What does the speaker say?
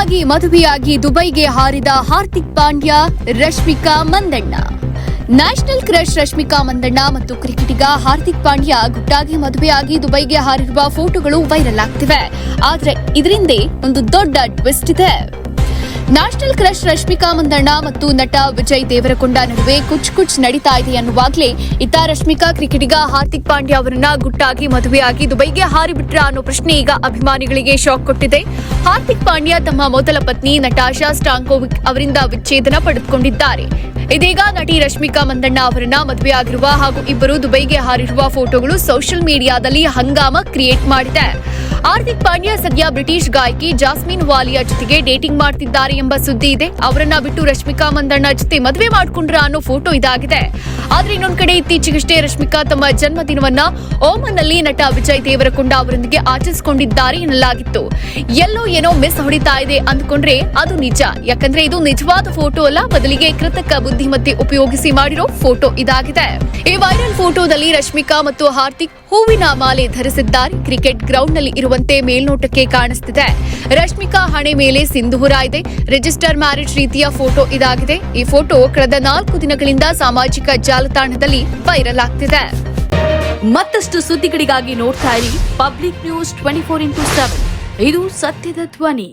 ಗುಟ್ಟಾಗಿ ಮದುವೆಯಾಗಿ ದುಬೈಗೆ ಹಾರಿದ Hardik Pandya, Rashmika Mandanna. National crush Rashmika Mandanna ಮತ್ತು ಕ್ರಿಕೆಟಿಗ ಹಾರ್ದಿಕ್ ಪಾಂಡ್ಯ ಗುಟ್ಟಾಗಿ ಮದುವೆಯಾಗಿ ದುಬೈಗೆ ಹಾರಿರುವ ಫೋಟೋಗಳು ವೈರಲ್ ಆಗ್ತಿವೆ. ಆದರೆ ಇದರಿಂದ ಒಂದು ದೊಡ್ಡ ಟ್ವಿಸ್ಟ್ ಇದೆ. ನ್ಯಾಷನಲ್ ಕ್ರಶ್ ರಶ್ಮಿಕಾ ಮಂದಣ್ಣ ಮತ್ತು ನಟ ವಿಜಯ್ ದೇವರಕೊಂಡ ನಡುವೆ ಕುಚ್ ನಡೀತಾ ಇದೆ ಅನ್ನುವಾಗಲೇ ಇತ್ತ ರಶ್ಮಿಕಾ ಕ್ರಿಕೆಟಿಗ ಹಾರ್ದಿಕ್ ಪಾಂಡ್ಯ ಅವರನ್ನ ಗುಟ್ಟಾಗಿ ಮದುವೆಯಾಗಿ ದುಬೈಗೆ ಹಾರಿಬಿಟ್ರ ಅನ್ನೋ ಪ್ರಶ್ನೆ ಈಗ ಅಭಿಮಾನಿಗಳಿಗೆ ಶಾಕ್ ಕೊಟ್ಟಿದೆ. ಹಾರ್ದಿಕ್ ಪಾಂಡ್ಯ ತಮ್ಮ ಮೊದಲ ಪತ್ನಿ ನಟಾಶಾ ಸ್ಟಾಂಕೋವಿಕ್ ಅವರಿಂದ ವಿಚ್ಛೇದನ ಪಡೆದುಕೊಂಡಿದ್ದಾರೆ. ಇದೀಗ ನಟಿ ರಶ್ಮಿಕಾ ಮಂದಣ್ಣ ಅವರನ್ನ ಮದುವೆಯಾಗಿರುವ ಹಾಗೂ ಇಬ್ಬರು ದುಬೈಗೆ ಹಾರಿರುವ ಫೋಟೋಗಳು ಸೋಷಿಯಲ್ ಮೀಡಿಯಾದಲ್ಲಿ ಹಂಗಾಮ ಕ್ರಿಯೇಟ್ ಮಾಡಿದೆ. ಹಾರ್ದಿಕ್ ಪಾಂಡ್ಯ ಸದ್ಯ ಬ್ರಿಟಿಷ್ ಗಾಯಕಿ ಜಾಸ್ಮಿನ್ ವಾಲಿಯಾ ಜೊತೆಗೆ ಡೇಟಿಂಗ್ ಮಾಡ್ತಿದ್ದಾರೆ ಎಂಬ ಸುದ್ದಿ ಇದೆ. ಅವರನ್ನ ಬಿಟ್ಟು ರಶ್ಮಿಕಾ ಮಂದಣ್ಣ ಜೊತೆ ಮದುವೆ ಮಾಡಿಕೊಂಡ್ರ ಅನ್ನೋ ಫೋಟೋ ಇದಾಗಿದೆ. ಆದ್ರೆ ಇನ್ನೊಂದ್ ಕಡೆ ಇತ್ತೀಚೆಗಷ್ಟೇ ರಶ್ಮಿಕಾ ತಮ್ಮ ಜನ್ಮದಿನವನ್ನ ಓಮನ್ನಲ್ಲಿ ನಟ ವಿಜಯ್ ದೇವರಕೊಂಡ ಅವರೊಂದಿಗೆ ಆಚರಿಸಿಕೊಂಡಿದ್ದಾರೆ ಎನ್ನಲಾಗಿತ್ತು. ಎಲ್ಲೋ ಏನೋ ಮಿಸ್ ಹೊಡಿತಾ ಇದೆ ಅಂದ್ಕೊಂಡ್ರೆ ಅದು ನಿಜ. ಯಾಕಂದ್ರೆ ಇದು ನಿಜವಾದ ಫೋಟೋ ಅಲ್ಲ, ಬದಲಿಗೆ ಕೃತಕ ಬುದ್ಧಿಮತ್ತೆ ಉಪಯೋಗಿಸಿ ಮಾಡಿರೋ ಫೋಟೋ ಇದಾಗಿದೆ. ಈ ವೈರಲ್ ಫೋಟೋದಲ್ಲಿ ರಶ್ಮಿಕಾ ಮತ್ತು ಹಾರ್ದಿಕ್ ಹೂವಿನ ಮಾಲೆ ಧರಿಸಿದ್ದಾರೆ. ಕ್ರಿಕೆಟ್ ಗ್ರೌಂಡ್ ನಲ್ಲಿ ಇರುವಂತೆ ಮೇಲ್ನೋಟಕ್ಕೆ ಕಾಣಿಸುತ್ತಿದೆ. ರಶ್ಮಿಕಾ ಹಣೆ ಮೇಲೆ ಸಿಂಧೂರ ಇದೆ. ರಿಜಿಸ್ಟರ್ ಮ್ಯಾರೇಜ್ ರೀತಿಯ ಫೋಟೋ ಇದಾಗಿದೆ. ಈ ಫೋಟೋ ಕಳೆದ 4 ದಿನಗಳಿಂದ ಸಾಮಾಜಿಕ ಜಾಲತಾಣದಲ್ಲಿ ವೈರಲ್ ಆಗ್ತಿದೆ. ಮತ್ತಷ್ಟು ಸುದ್ದಿಗಳಿಗಾಗಿ ನೋಡ್ತಾ ಇರಿ ಪಬ್ಲಿಕ್ ನ್ಯೂಸ್ 24x7. ಇದು ಸತ್ಯದ ಧ್ವನಿ.